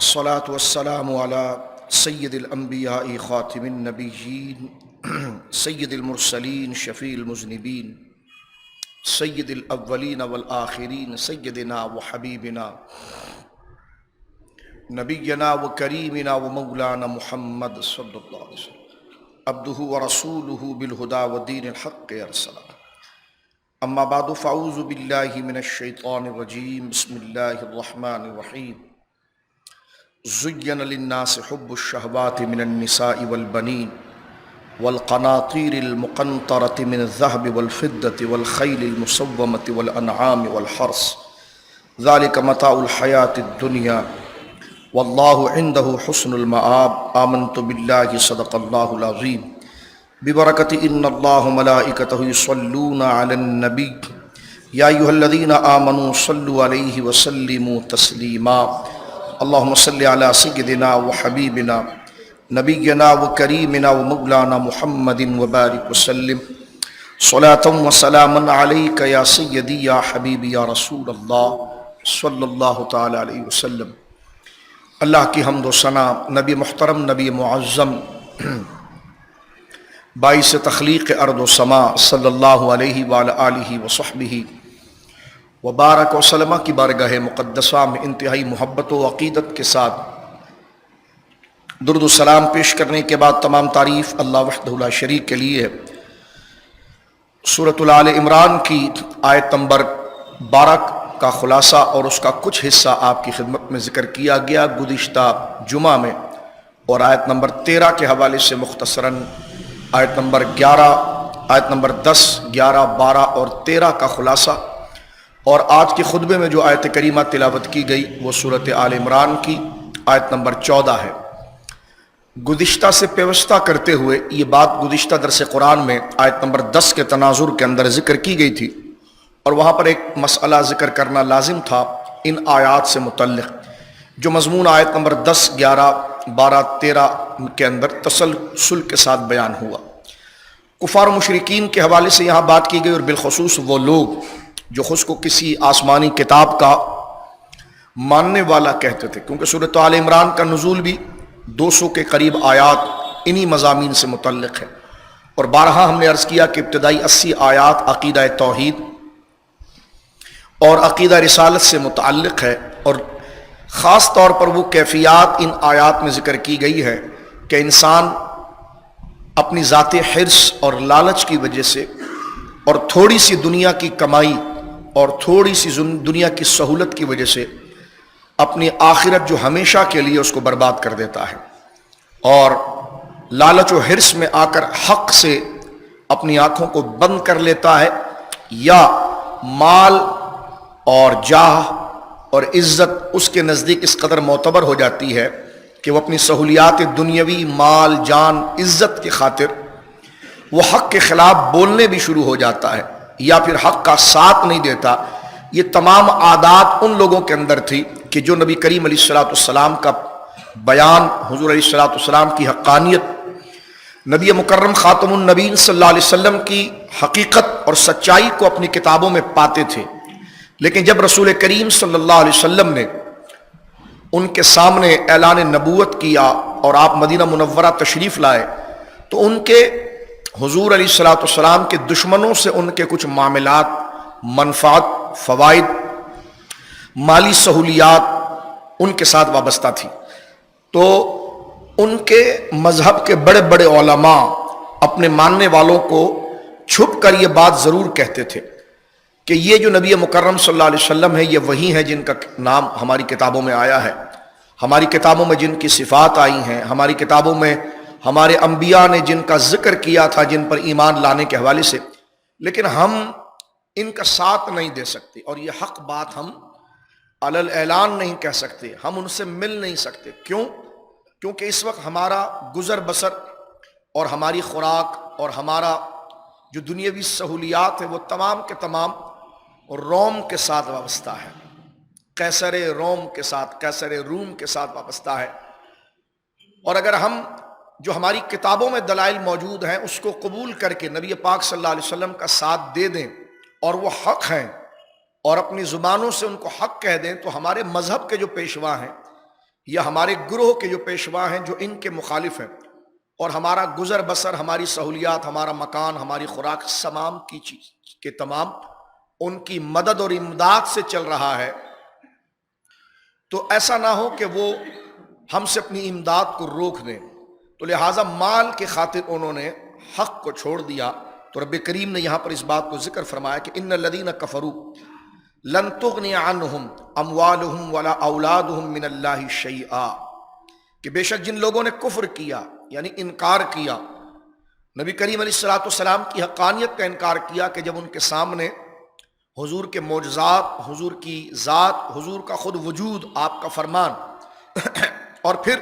والصلاة والسلام على سید الانبیاء خاتم النبیین سید المرسلین شفیع المذنبین سید الاولین والآخرین سیدنا وحبیبنا نبینا وکریمنا ومولانا محمد صلی اللہ علیہ وسلم عبدہ ورسولہ بالہدی ودین الحق ارسلہ اما بعد فاعوذ باللہ من الشیطان الرجیم بسم اللہ الرحمن الرحیم زین للناس حب الشہوات من النساء والبنین والقناطیر المقنطرة من الذهب والفضة والخیل المسومة والانعام والحرث ذلك متاع الحیاة الدنیا واللہ عنده حسن المآب آمنت باللہ صدق اللہ العظیم ببرکت ان اللہ ملائکتہ یصلون علی النبی یا ایھا الذین آمنوا صلوا علیہ وسلموا تسلیما اللہم صلی علی سیدنا وحبیبنا نبینا وکریمنا ومولانا محمد وبارک وسلم صلاة وسلاما علیک یا سیدی یا حبیبی یا رسول اللہ صلی اللہ تعالی علیہ وسلم۔ اللہ کی حمد و ثنا، نبی محترم، نبی معظم، باعث تخلیق ارض و سما صلی اللہ علیہ وآلہ آلہ وصحبہ وبارک وسلم کی بارگاہ مقدسہ میں انتہائی محبت و عقیدت کے ساتھ درود و سلام پیش کرنے کے بعد تمام تعریف اللہ وحدہ لا شریک کے لیے ہے۔ سورۃ آل عمران کی آیت نمبر 12 کا خلاصہ اور اس کا کچھ حصہ آپ کی خدمت میں ذکر کیا گیا گزشتہ جمعہ میں، اور آیت نمبر 13 کے حوالے سے مختصراً آیت نمبر 11، آیت نمبر 10، 11، 12 اور 13 کا خلاصہ، اور آج کے خطبے میں جو آیت کریمہ تلاوت کی گئی وہ سورۃ آل عمران کی آیت نمبر 14 ہے۔ گزشتہ سے پیوستہ کرتے ہوئے یہ بات گزشتہ درس قرآن میں آیت نمبر 10 کے تناظر کے اندر ذکر کی گئی تھی، اور وہاں پر ایک مسئلہ ذکر کرنا لازم تھا ان آیات سے متعلق، جو مضمون آیت نمبر 10، 11، 12، 13 کے اندر تسلسل کے ساتھ بیان ہوا۔ کفار و مشرکین کے حوالے سے یہاں بات کی گئی، اور بالخصوص وہ لوگ جو خود کو کسی آسمانی کتاب کا ماننے والا کہتے تھے، کیونکہ سورۃ آل عمران کا نزول بھی 200 کے قریب آیات انہی مضامین سے متعلق ہے، اور بارہا ہم نے عرض کیا کہ ابتدائی 80 آیات عقیدہ توحید اور عقیدہ رسالت سے متعلق ہے، اور خاص طور پر وہ کیفیات ان آیات میں ذکر کی گئی ہے کہ انسان اپنی ذاتی حرص اور لالچ کی وجہ سے اور تھوڑی سی دنیا کی کمائی اور تھوڑی سی دنیا کی سہولت کی وجہ سے اپنی آخرت جو ہمیشہ کے لیے اس کو برباد کر دیتا ہے، اور لالچ و حرص میں آ کر حق سے اپنی آنکھوں کو بند کر لیتا ہے، یا مال اور جاہ اور عزت اس کے نزدیک اس قدر معتبر ہو جاتی ہے کہ وہ اپنی سہولیات دنیاوی، مال، جان، عزت کی خاطر وہ حق کے خلاف بولنے بھی شروع ہو جاتا ہے، یا پھر حق کا ساتھ نہیں دیتا۔ یہ تمام عادات ان لوگوں کے اندر تھی کہ جو نبی کریم علیہ الصلوۃ والسلام کا بیان، حضور علیہ الصلوۃ والسلام کی حقانیت، نبی مکرم خاتم النبیین صلی اللہ علیہ وسلم کی حقیقت اور سچائی کو اپنی کتابوں میں پاتے تھے، لیکن جب رسول کریم صلی اللہ علیہ وسلم نے ان کے سامنے اعلان نبوت کیا اور آپ مدینہ منورہ تشریف لائے، تو ان کے حضور علیہ الصلوۃ والسلام کے دشمنوں سے ان کے کچھ معاملات، منفعت، فوائد، مالی سہولیات ان کے ساتھ وابستہ تھی، تو ان کے مذہب کے بڑے بڑے علماء اپنے ماننے والوں کو چھپ کر یہ بات ضرور کہتے تھے کہ یہ جو نبی مکرم صلی اللہ علیہ وسلم ہے، یہ وہی ہے جن کا نام ہماری کتابوں میں آیا ہے، ہماری کتابوں میں جن کی صفات آئی ہیں، ہماری کتابوں میں ہمارے انبیاء نے جن کا ذکر کیا تھا، جن پر ایمان لانے کے حوالے سے، لیکن ہم ان کا ساتھ نہیں دے سکتے، اور یہ حق بات ہم علی الاعلان نہیں کہہ سکتے، ہم ان سے مل نہیں سکتے۔ کیوں؟ کیونکہ اس وقت ہمارا گزر بسر اور ہماری خوراک اور ہمارا جو دنیاوی سہولیات ہے وہ تمام کے تمام روم کے ساتھ وابستہ ہے، قیصر روم کے ساتھ، قیصر روم کے ساتھ وابستہ ہے، اور اگر ہم جو ہماری کتابوں میں دلائل موجود ہیں اس کو قبول کر کے نبی پاک صلی اللہ علیہ وسلم کا ساتھ دے دیں اور وہ حق ہیں، اور اپنی زبانوں سے ان کو حق کہہ دیں، تو ہمارے مذہب کے جو پیشوا ہیں یا ہمارے گروہ کے جو پیشوا ہیں جو ان کے مخالف ہیں، اور ہمارا گزر بسر، ہماری سہولیات، ہمارا مکان، ہماری خوراک، تمام کی چیز کے تمام ان کی مدد اور امداد سے چل رہا ہے، تو ایسا نہ ہو کہ وہ ہم سے اپنی امداد کو روک دیں۔ تو لہٰذا مال کے خاطر انہوں نے حق کو چھوڑ دیا۔ تو رب کریم نے یہاں پر اس بات کو ذکر فرمایا کہ ان الذین کفروا لن تغنی عنہم اموالہم ولا اولادہم من اللہ شیئا، کہ بے شک جن لوگوں نے کفر کیا یعنی انکار کیا، نبی کریم علیہ الصلوۃ والسلام کی حقانیت کا انکار کیا، کہ جب ان کے سامنے حضور کے معجزات، حضور کی ذات، حضور کا خود وجود، آپ کا فرمان اور پھر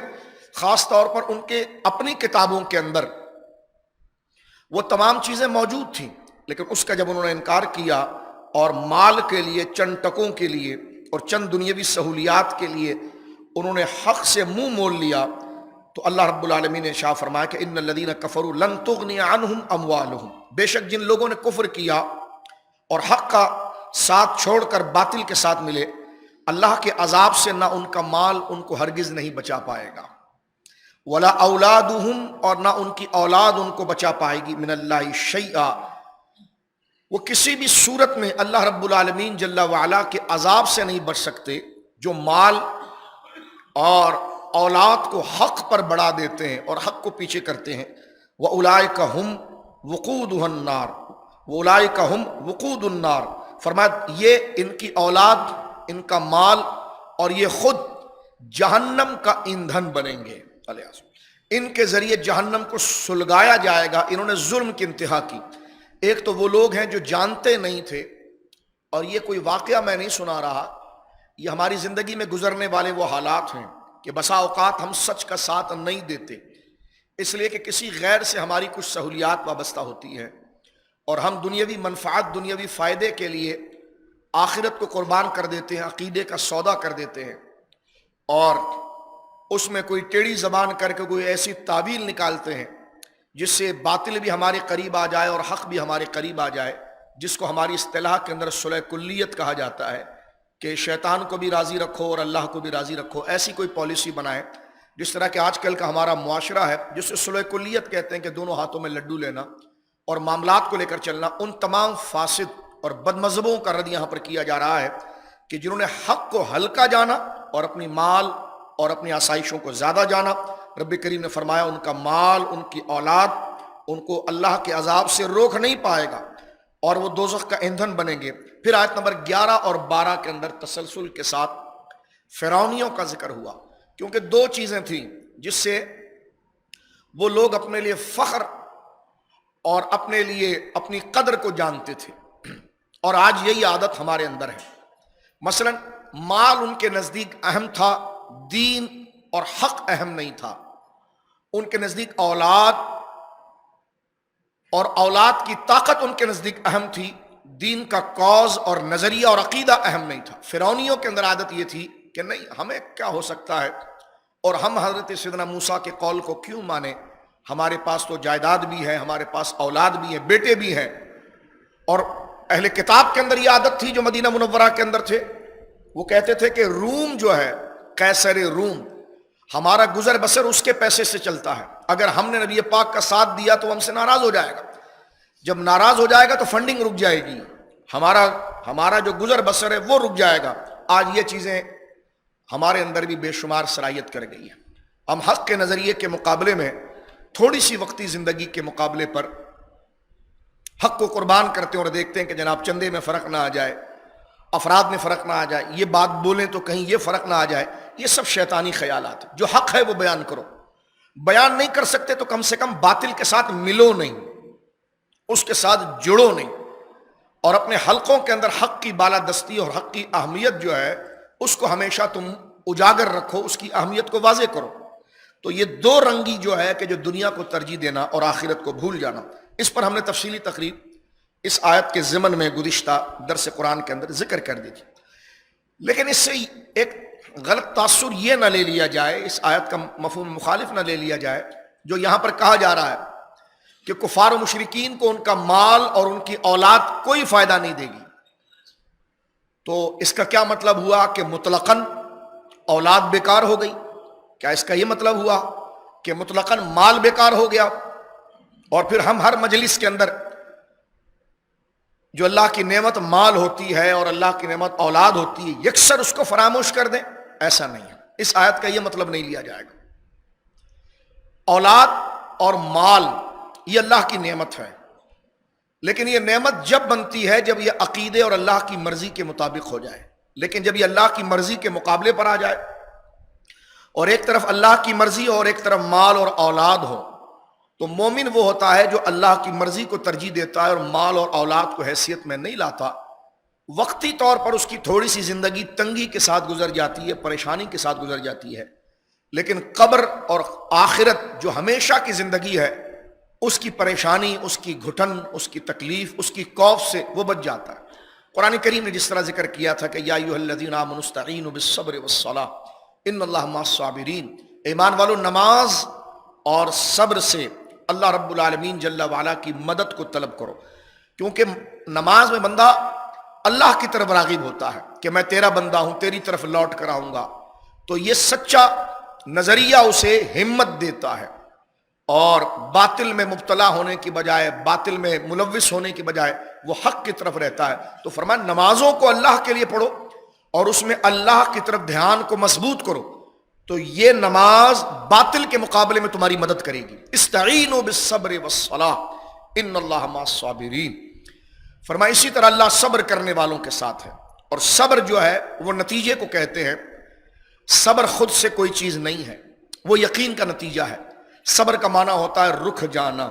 خاص طور پر ان کے اپنی کتابوں کے اندر وہ تمام چیزیں موجود تھیں، لیکن اس کا جب انہوں نے انکار کیا اور مال کے لیے، چند ٹکوں کے لیے اور چند دنیاوی سہولیات کے لیے انہوں نے حق سے منہ مول لیا، تو اللہ رب العالمین نے ارشاد فرمایا کہ ان الذین کفروا لن تغنی عنہم اموالہم، بے شک جن لوگوں نے کفر کیا اور حق کا ساتھ چھوڑ کر باطل کے ساتھ ملے، اللہ کے عذاب سے نہ ان کا مال ان کو ہرگز نہیں بچا پائے گا، ولا اولادہم، اور نہ ان کی اولاد ان کو بچا پائے گی، من اللہ شیئا، وہ کسی بھی صورت میں اللہ رب العالمین جل وعلا کے عذاب سے نہیں بچ سکتے، جو مال اور اولاد کو حق پر بڑھا دیتے ہیں اور حق کو پیچھے کرتے ہیں۔ وَأُولَئِكَ هُمْ وَقُودُهَا النَّارُ، وَأُولَئِكَ هُمْ وَقُودُ النَّارِ، فرمایا یہ ان کی اولاد، ان کا مال اور یہ خود جہنم کا ایندھن بنیں گے، ان کے ذریعے جہنم کو سلگایا جائے گا۔ انہوں نے ظلم کی انتہا کی۔ ایک تو وہ لوگ ہیں جو جانتے نہیں تھے، اور یہ کوئی واقعہ میں نہیں سنا رہا، یہ ہماری زندگی میں گزرنے والے وہ حالات ہیں کہ بسا اوقات ہم سچ کا ساتھ نہیں دیتے، اس لیے کہ کسی غیر سے ہماری کچھ سہولیات وابستہ ہوتی ہیں، اور ہم دنیاوی منفعت، دنیاوی فائدے کے لیے آخرت کو قربان کر دیتے ہیں، عقیدے کا سودا کر دیتے ہیں، اور اس میں کوئی ٹیڑھی زبان کر کے کوئی ایسی تعویل نکالتے ہیں جس سے باطل بھی ہمارے قریب آ جائے اور حق بھی ہمارے قریب آ جائے، جس کو ہماری اصطلاح کے اندر صلح کلیت کہا جاتا ہے، کہ شیطان کو بھی راضی رکھو اور اللہ کو بھی راضی رکھو، ایسی کوئی پالیسی بنائے، جس طرح کہ آج کل کا ہمارا معاشرہ ہے جس سے صلح کلیت کہتے ہیں، کہ دونوں ہاتھوں میں لڈو لینا اور معاملات کو لے کر چلنا۔ ان تمام فاسد اور بد مذہبوں کا رد یہاں پر کیا جا رہا ہے کہ جنہوں نے حق کو ہلکا جانا اور اپنی مال اور اپنی آسائشوں کو زیادہ جانا، رب کریم نے فرمایا ان کا مال، ان کی اولاد ان کو اللہ کے عذاب سے روک نہیں پائے گا، اور وہ دوزخ کا ایندھن بنیں گے۔ پھر آیت نمبر 11 اور 12 کے اندر تسلسل کے ساتھ فرعونیوں کا ذکر ہوا، کیونکہ دو چیزیں تھیں جس سے وہ لوگ اپنے لیے فخر اور اپنے لیے اپنی قدر کو جانتے تھے، اور آج یہی عادت ہمارے اندر ہے۔ مثلا مال ان کے نزدیک اہم تھا، دین اور حق اہم نہیں تھا۔ ان کے نزدیک اولاد اور اولاد کی طاقت ان کے نزدیک اہم تھی، دین کا کاز اور نظریہ اور عقیدہ اہم نہیں تھا۔ فرعونیوں کے اندر عادت یہ تھی کہ نہیں، ہمیں کیا ہو سکتا ہے، اور ہم حضرت سیدنا موسیٰ کے قول کو کیوں مانیں، ہمارے پاس تو جائیداد بھی ہے، ہمارے پاس اولاد بھی ہے، بیٹے بھی ہیں۔ اور اہل کتاب کے اندر یہ عادت تھی جو مدینہ منورہ کے اندر تھے، وہ کہتے تھے کہ روم جو ہے، قیصر روم، ہمارا گزر بسر اس کے پیسے سے چلتا ہے، اگر ہم نے نبی پاک کا ساتھ دیا تو ہم سے ناراض ہو جائے گا، جب ناراض ہو جائے گا تو فنڈنگ رک جائے گی، ہمارا جو گزر بسر ہے وہ رک جائے گا۔ آج یہ چیزیں ہمارے اندر بھی بے شمار صلاحیت کر گئی ہیں۔ ہم حق کے نظریے کے مقابلے میں تھوڑی سی وقتی زندگی کے مقابلے پر حق کو قربان کرتے ہیں، اور دیکھتے ہیں کہ جناب چندے میں فرق نہ آ جائے، افراد میں فرق نہ آ جائے، یہ بات بولیں تو کہیں یہ فرق نہ آ جائے۔ یہ سب شیطانی خیالات ہیں۔ جو حق ہے وہ بیان کرو، بیان نہیں کر سکتے تو کم سے کم باطل کے ساتھ ملو نہیں، اس کے ساتھ جڑو نہیں، اور اپنے حلقوں کے اندر حق کی بالادستی اور حق کی اہمیت جو ہے اس کو ہمیشہ تم اجاگر رکھو، اس کی اہمیت کو واضح کرو۔ تو یہ دو رنگی جو ہے کہ جو دنیا کو ترجیح دینا اور آخرت کو بھول جانا، اس پر ہم نے تفصیلی تقریر اس آیت کے ضمن میں گزشتہ درس قرآن کے اندر ذکر کر دی تھی۔ لیکن اس سے ایک غلط تاثر یہ نہ لے لیا جائے، اس آیت کا مفہوم مخالف نہ لے لیا جائے، جو یہاں پر کہا جا رہا ہے کہ کفار و مشرکین کو ان کا مال اور ان کی اولاد کوئی فائدہ نہیں دے گی۔ تو اس کا کیا مطلب ہوا کہ مطلقاً اولاد بیکار ہو گئی؟ کیا اس کا یہ مطلب ہوا کہ مطلقاً مال بیکار ہو گیا اور پھر ہم ہر مجلس کے اندر جو اللہ کی نعمت مال ہوتی ہے اور اللہ کی نعمت اولاد ہوتی ہے یکسر اس کو فراموش کر دیں؟ ایسا نہیں ہے، اس آیت کا یہ مطلب نہیں لیا جائے گا۔ اولاد اور مال یہ اللہ کی نعمت ہے، لیکن یہ نعمت جب بنتی ہے جب یہ عقیدے اور اللہ کی مرضی کے مطابق ہو جائے، لیکن جب یہ اللہ کی مرضی کے مقابلے پر آ جائے اور ایک طرف اللہ کی مرضی اور ایک طرف مال اور اولاد ہو، تو مومن وہ ہوتا ہے جو اللہ کی مرضی کو ترجیح دیتا ہے اور مال اور اولاد کو حیثیت میں نہیں لاتا۔ وقتی طور پر اس کی تھوڑی سی زندگی تنگی کے ساتھ گزر جاتی ہے، پریشانی کے ساتھ گزر جاتی ہے، لیکن قبر اور آخرت جو ہمیشہ کی زندگی ہے اس کی پریشانی، اس کی گھٹن، اس کی تکلیف، اس کی خوف سے وہ بچ جاتا ہے۔ قرآن کریم نے جس طرح ذکر کیا تھا کہ یا ایھا الذین آمنوا استعینوا بالصبر والصلاۃ ان اللہ مع الصابرین، ایمان والو نماز اور صبر سے اللہ رب العالمین جل وعلا کی مدد کو طلب کرو، کیونکہ نماز میں بندہ اللہ کی طرف راغب ہوتا ہے کہ میں تیرا بندہ ہوں، تیری طرف لوٹ کر آؤں گا، تو یہ سچا نظریہ اسے ہمت دیتا ہے اور باطل میں مبتلا ہونے کی بجائے، باطل میں ملوث ہونے کی بجائے وہ حق کی طرف رہتا ہے۔ تو فرمایا نمازوں کو اللہ کے لیے پڑھو اور اس میں اللہ کی طرف دھیان کو مضبوط کرو، تو یہ نماز باطل کے مقابلے میں تمہاری مدد کرے گی۔ استعینوا بالصبر والصلاۃ ان اللہ مع الصابرین، فرمایا اسی طرح اللہ صبر کرنے والوں کے ساتھ ہے۔ اور صبر جو ہے وہ نتیجے کو کہتے ہیں، صبر خود سے کوئی چیز نہیں ہے، وہ یقین کا نتیجہ ہے۔ صبر کا معنی ہوتا ہے رک جانا،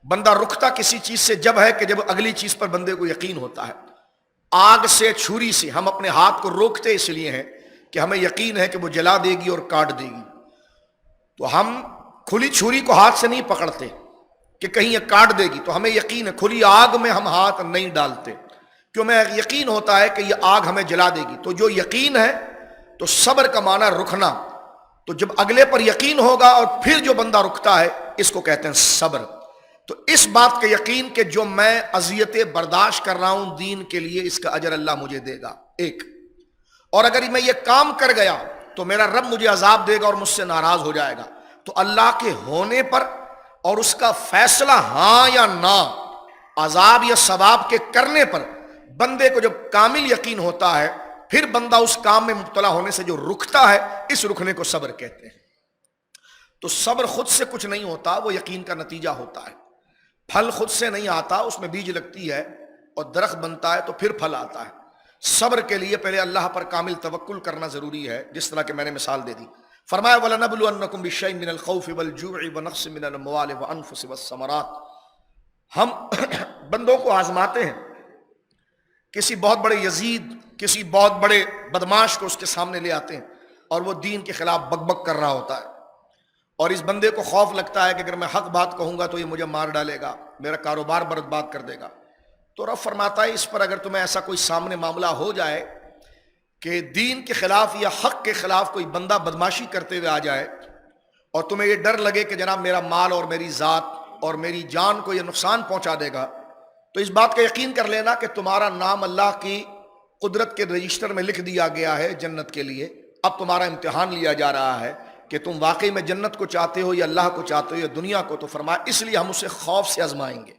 بندہ رکتا کسی چیز سے جب ہے کہ جب اگلی چیز پر بندے کو یقین ہوتا ہے۔ آگ سے، چھری سے ہم اپنے ہاتھ کو روکتے اس لیے ہیں کہ ہمیں یقین ہے کہ وہ جلا دے گی اور کاٹ دے گی، تو ہم کھلی چھری کو ہاتھ سے نہیں پکڑتے کہ کہیں یہ کاٹ دے گی، تو ہمیں یقین ہے۔ کھلی آگ میں ہم ہاتھ نہیں ڈالتے کیوں؟ ہمیں یقین ہوتا ہے کہ یہ آگ ہمیں جلا دے گی، تو جو یقین ہے، تو صبر کا معنی رکنا، تو جب اگلے پر یقین ہوگا اور پھر جو بندہ رکتا ہے اس کو کہتے ہیں صبر۔ تو اس بات کا یقین کہ جو میں اذیتیں برداشت کر رہا ہوں دین کے لیے، اس کا اجر اللہ مجھے دے گا ایک، اور اگر میں یہ کام کر گیا تو میرا رب مجھے عذاب دے گا اور مجھ سے ناراض ہو جائے گا۔ تو اللہ کے ہونے پر اور اس کا فیصلہ ہاں یا نہ، عذاب یا ثواب کے کرنے پر بندے کو جب کامل یقین ہوتا ہے، پھر بندہ اس کام میں مبتلا ہونے سے جو رکتا ہے، اس رکنے کو صبر کہتے ہیں۔ تو صبر خود سے کچھ نہیں ہوتا، وہ یقین کا نتیجہ ہوتا ہے۔ پھل خود سے نہیں آتا، اس میں بیج لگتی ہے اور درخت بنتا ہے تو پھر پھل آتا ہے۔ صبر کے لیے پہلے اللہ پر کامل توکل کرنا ضروری ہے، جس طرح کہ میں نے مثال دے دی۔ فرمایا وَلَنَبْلُوَنَّكُمْ بِشَيْءٍ مِّنَ الْخَوْفِ وَالْجُوعِ وَنَقْصٍ مِّنَ الْأَمْوَالِ وَأَنفُسِ وَالثَّمَرَاتِ، ہم بندوں کو آزماتے ہیں۔ کسی بہت بڑے یزید، کسی بہت بڑے بدماش کو اس کے سامنے لے آتے ہیں اور وہ دین کے خلاف بک بک کر رہا ہوتا ہے، اور اس بندے کو خوف لگتا ہے کہ اگر میں حق بات کہوں گا تو یہ مجھے مار ڈالے گا، میرا کاروبار برباد کر دے گا۔ تو رب فرماتا ہے اس پر اگر تمہیں ایسا کوئی سامنے معاملہ ہو جائے کہ دین کے خلاف یا حق کے خلاف کوئی بندہ بدماشی کرتے ہوئے آ جائے اور تمہیں یہ ڈر لگے کہ جناب میرا مال اور میری ذات اور میری جان کو یہ نقصان پہنچا دے گا، تو اس بات کا یقین کر لینا کہ تمہارا نام اللہ کی قدرت کے رجسٹر میں لکھ دیا گیا ہے جنت کے لیے۔ اب تمہارا امتحان لیا جا رہا ہے کہ تم واقعی میں جنت کو چاہتے ہو یا اللہ کو چاہتے ہو یا دنیا کو۔ تو فرمایا اس لیے ہم اسے خوف سے آزمائیں گے۔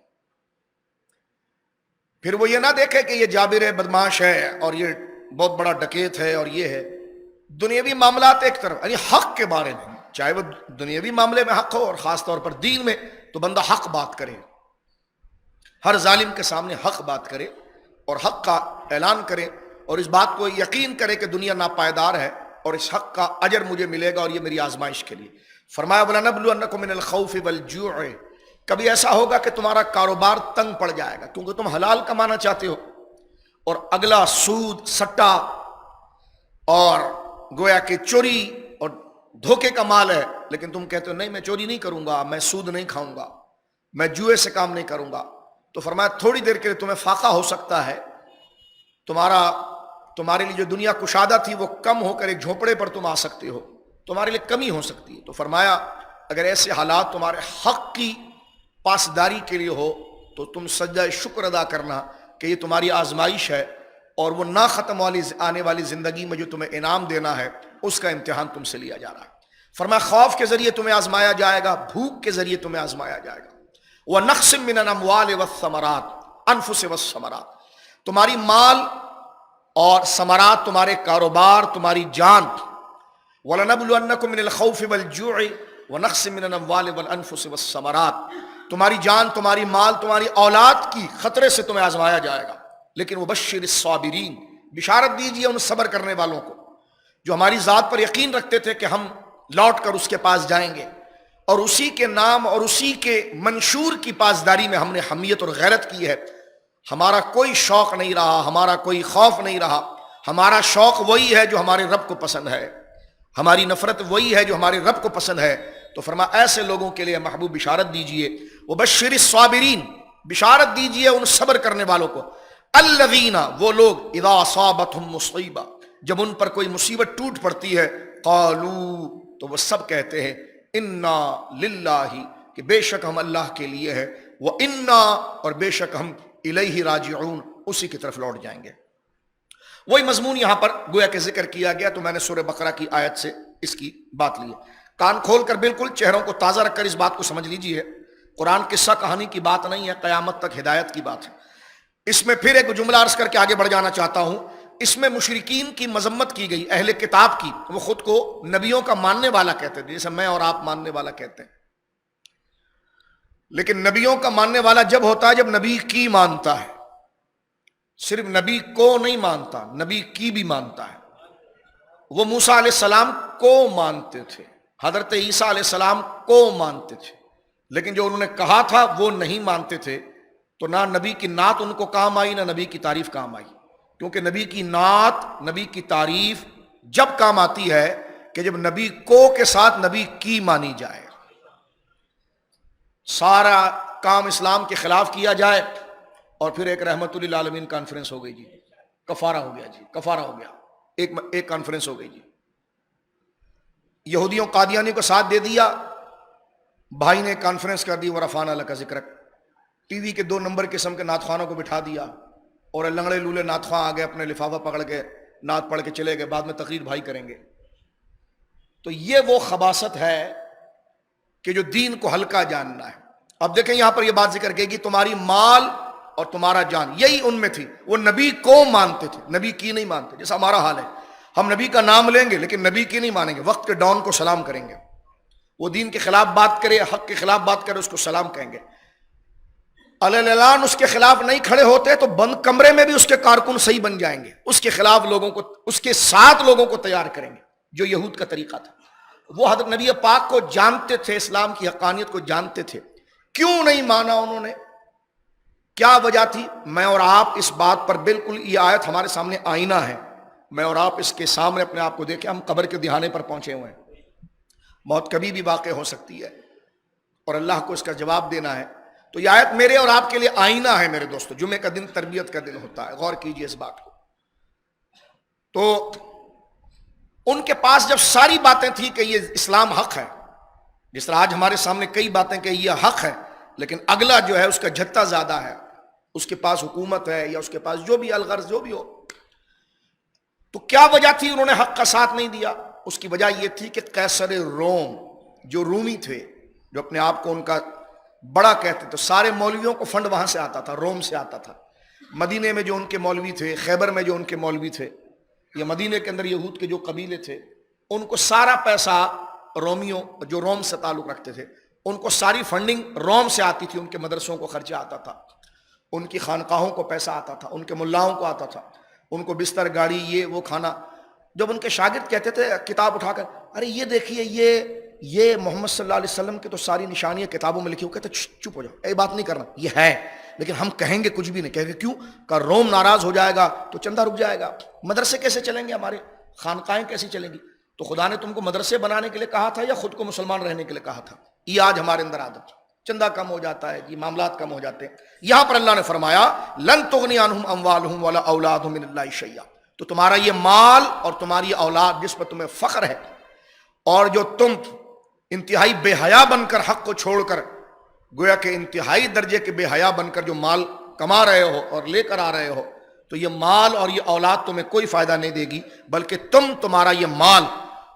پھر وہ یہ نہ دیکھے کہ یہ جابر ہے، بدماش ہے، اور یہ بہت بڑا ڈکیت ہے، اور یہ ہے دنیاوی معاملات ایک طرف، یعنی حق کے بارے میں، چاہے وہ دنیاوی معاملے میں حق ہو اور خاص طور پر دین میں، تو بندہ حق بات کرے، ہر ظالم کے سامنے حق بات کرے اور حق کا اعلان کرے، اور اس بات کو یقین کرے کہ دنیا ناپائیدار ہے اور اس حق کا اجر مجھے ملے گا اور یہ میری آزمائش کے لیے۔ فرمایا وَلَنَبْلُوَنَّكُم مِّنَ الْخَوْفِ وَالْجُوعِ، کبھی ایسا ہوگا کہ تمہارا کاروبار تنگ پڑ جائے گا کیونکہ تم حلال کمانا چاہتے ہو، اور اگلا سود، سٹا اور گویا کہ چوری اور دھوکے کا مال ہے، لیکن تم کہتے ہو نہیں میں چوری نہیں کروں گا، میں سود نہیں کھاؤں گا، میں جوئے سے کام نہیں کروں گا۔ تو فرمایا تھوڑی دیر کے لیے تمہیں فاقہ ہو سکتا ہے، تمہارے لیے جو دنیا کشادہ تھی وہ کم ہو کر ایک جھونپڑے پر تم آ سکتے ہو، تمہارے لیے کمی ہو سکتی ہے۔ تو فرمایا اگر ایسے حالات تمہارے حق کی پاسداری کے لیے ہو تو تم سجدہ شکر ادا کرنا کہ یہ تمہاری آزمائش ہے، اور وہ نہ ختم والی آنے والی زندگی میں جو تمہیں انعام دینا ہے اس کا امتحان تم سے لیا جا رہا ہے۔ فرمایا خوف کے ذریعے تمہیں آزمایا جائے گا، بھوک کے ذریعے تمہیں آزمایا جائے گا۔ وَنَقْصٍ مِّنَ الْأَمْوَالِ وَالثَّمَرَاتِ أَنفُسِ وَالثَّمَرَاتِ، تمہاری مال اور ثمرات، تمہارے کاروبار، تمہاری جان۔ وَلَنَبْلُوَنَّكُم مِّنَ الْخَوْفِ وَالْجُوعِ وَنَقْصٍ مِّنَ الْأَمْوَالِ وَالْأَنفُسِ وَالثَّمَرَاتِ، تمہاری جان، تمہاری مال، تمہاری اولاد کی خطرے سے تمہیں آزمایا جائے گا۔ لیکن وَبَشِّرِ الصَّابِرِينَ، بشارت دیجئے ان صبر کرنے والوں کو جو ہماری ذات پر یقین رکھتے تھے کہ ہم لوٹ کر اس کے پاس جائیں گے، اور اسی کے نام اور اسی کے منشور کی پاسداری میں ہم نے حمیت اور غیرت کی ہے۔ ہمارا کوئی شوق نہیں رہا، ہمارا کوئی خوف نہیں رہا، ہمارا شوق وہی ہے جو ہمارے رب کو پسند ہے، ہماری نفرت وہی ہے جو ہمارے رب کو پسند ہے۔ تو فرمایا ایسے لوگوں کے لیے محبوب بشارت دیجئے، وبشر الصابرین، بشارت دیجئے ان صبر کرنے والوں کو، الذین، وہ لوگ، اذا اصابتهم مصیبہ، جب ان پر کوئی مصیبت ٹوٹ پڑتی ہے، قالوا، تو وہ سب کہتے ہیں، انا للہ، کہ بے شک ہم اللہ کے لیے ہے، وانا، اور بے شک ہم الیہ راجعون، اسی کی طرف لوٹ جائیں گے۔ وہی مضمون یہاں پر گویا کہ ذکر کیا گیا، تو میں نے سورہ بقرہ کی آیت سے اس کی بات لی ہے۔ کان کھول کر بالکل چہروں کو تازہ رکھ کر اس بات کو سمجھ لیجیے، قرآن قصہ کہانی کی بات نہیں ہے، قیامت تک ہدایت کی بات ہے۔ اس میں پھر ایک جملہ عرض کر کے آگے بڑھ جانا چاہتا ہوں، اس میں مشرکین کی مذمت کی گئی، اہل کتاب کی، وہ خود کو نبیوں کا ماننے والا کہتے تھے، جیسے میں اور آپ ماننے والا کہتے ہیں۔ لیکن نبیوں کا ماننے والا جب ہوتا ہے جب نبی کی مانتا ہے، صرف نبی کو نہیں مانتا، نبی کی بھی مانتا ہے۔ وہ موسیٰ علیہ السلام کو مانتے تھے، حضرت عیسیٰ علیہ السلام کو مانتے تھے، لیکن جو انہوں نے کہا تھا وہ نہیں مانتے تھے، تو نہ نبی کی نعت ان کو کام آئی، نہ نبی کی تعریف کام آئی، کیونکہ نبی کی نعت، نبی کی تعریف جب کام آتی ہے کہ جب نبی کو کے ساتھ نبی کی مانی جائے، سارا کام اسلام کے خلاف کیا جائے، اور پھر ایک رحمت للعالمین کانفرنس ہو گئی جی، کفارہ ہو گیا جی، کفارہ ہو گیا، ایک کانفرنس ہو گئی جی۔ یہودیوں قادیانی کو ساتھ دے دیا، بھائی نے کانفرنس کر دی، ورفعنا لک ذکرک، ٹی وی کے 2 نمبر قسم کے نعت خوانوں کو بٹھا دیا، اور لنگڑے لولے نعت خواں آگے اپنے لفافہ پکڑ کے نعت پڑھ کے چلے گئے، بعد میں تقریر بھائی کریں گے۔ تو یہ وہ خباثت ہے کہ جو دین کو ہلکا جاننا ہے۔ اب دیکھیں یہاں پر یہ بات ذکر کی تمہاری مال اور تمہارا جان، یہی ان میں تھی، وہ نبی کو مانتے تھے، نبی کی نہیں مانتے، جیسا ہمارا حال ہے، ہم نبی کا نام لیں گے لیکن نبی کی نہیں مانیں گے، وقت کے ڈان کو سلام کریں گے، وہ دین کے خلاف بات کرے، حق کے خلاف بات کرے، اس کو سلام کہیں گے، اعلان اس کے خلاف نہیں کھڑے ہوتے تو بند کمرے میں بھی اس کے کارکن صحیح بن جائیں گے، اس کے خلاف لوگوں کو، اس کے ساتھ لوگوں کو تیار کریں گے، جو یہود کا طریقہ تھا۔ وہ حضرت نبی پاک کو جانتے تھے، اسلام کی حقانیت کو جانتے تھے، کیوں نہیں مانا انہوں نے؟ کیا وجہ تھی؟ میں اور آپ اس بات پر بالکل، یہ آیت ہمارے سامنے آئینہ ہے، میں اور آپ اس کے سامنے اپنے آپ کو دیکھیں، ہم قبر کے دہانے پر پہنچے ہوئے ہیں، موت کبھی بھی واقع ہو سکتی ہے اور اللہ کو اس کا جواب دینا ہے۔ تو یہ آیت میرے اور آپ کے لیے آئینہ ہے میرے دوستو، جمعے کا دن تربیت کا دن ہوتا ہے، غور کیجئے اس بات کو۔ تو ان کے پاس جب ساری باتیں تھیں کہ یہ اسلام حق ہے، جس طرح آج ہمارے سامنے کئی باتیں کہ یہ حق ہے، لیکن اگلا جو ہے اس کا جھٹا زیادہ ہے، اس کے پاس حکومت ہے یا اس کے پاس جو بھی الغرض جو بھی ہو، تو کیا وجہ تھی انہوں نے حق کا ساتھ نہیں دیا؟ اس کی وجہ یہ تھی کہ قیصر روم، جو رومی تھے، جو اپنے آپ کو ان کا بڑا کہتے تھے، سارے مولویوں کو فنڈ وہاں سے آتا تھا، روم سے آتا تھا، مدینے میں جو ان کے مولوی تھے، خیبر میں جو ان کے مولوی تھے، یا مدینے کے اندر یہود کے جو قبیلے تھے، ان کو سارا پیسہ رومیوں، جو روم سے تعلق رکھتے تھے، ان کو ساری فنڈنگ روم سے آتی تھی، ان کے مدرسوں کو خرچہ آتا تھا، ان کی خانقاہوں کو پیسہ آتا تھا، ان کے ملاؤں کو آتا تھا، ان کو بستر، گاڑی، یہ وہ کھانا۔ جب ان کے شاگرد کہتے تھے کتاب اٹھا کر، ارے یہ دیکھیے یہ محمد صلی اللہ علیہ وسلم کی تو ساری نشانیاں کتابوں میں لکھی، وہ کہتے چپ ہو جاؤ، یہ بات نہیں کرنا، یہ ہے لیکن ہم کہیں گے کچھ بھی نہیں، کہیں گے کیوں؟ کہ روم ناراض ہو جائے گا تو چندہ رک جائے گا، مدرسے کیسے چلیں گے ہمارے، خانقاہیں کیسی چلیں گی؟ تو خدا نے تم کو مدرسے بنانے کے لیے کہا تھا یا خود کو مسلمان رہنے کے لیے کہا تھا؟ یہ آج ہمارے اندر عادت، چندہ کم ہو جاتا ہے جی، معاملات کم ہو جاتے ہیں۔ یہاں پر اللہ نے فرمایا لن تغنی عنہم اموالہم ولا اولادہم من اللہ شیئا، تو تمہارا یہ مال اور تمہاری اولاد جس پر تمہیں فخر ہے، اور جو تم انتہائی بے حیا بن کر حق کو چھوڑ کر، گویا کہ انتہائی درجے کے بے حیا بن کر جو مال کما رہے ہو اور لے کر آ رہے ہو، تو یہ مال اور یہ اولاد تمہیں کوئی فائدہ نہیں دے گی، بلکہ تمہارا یہ مال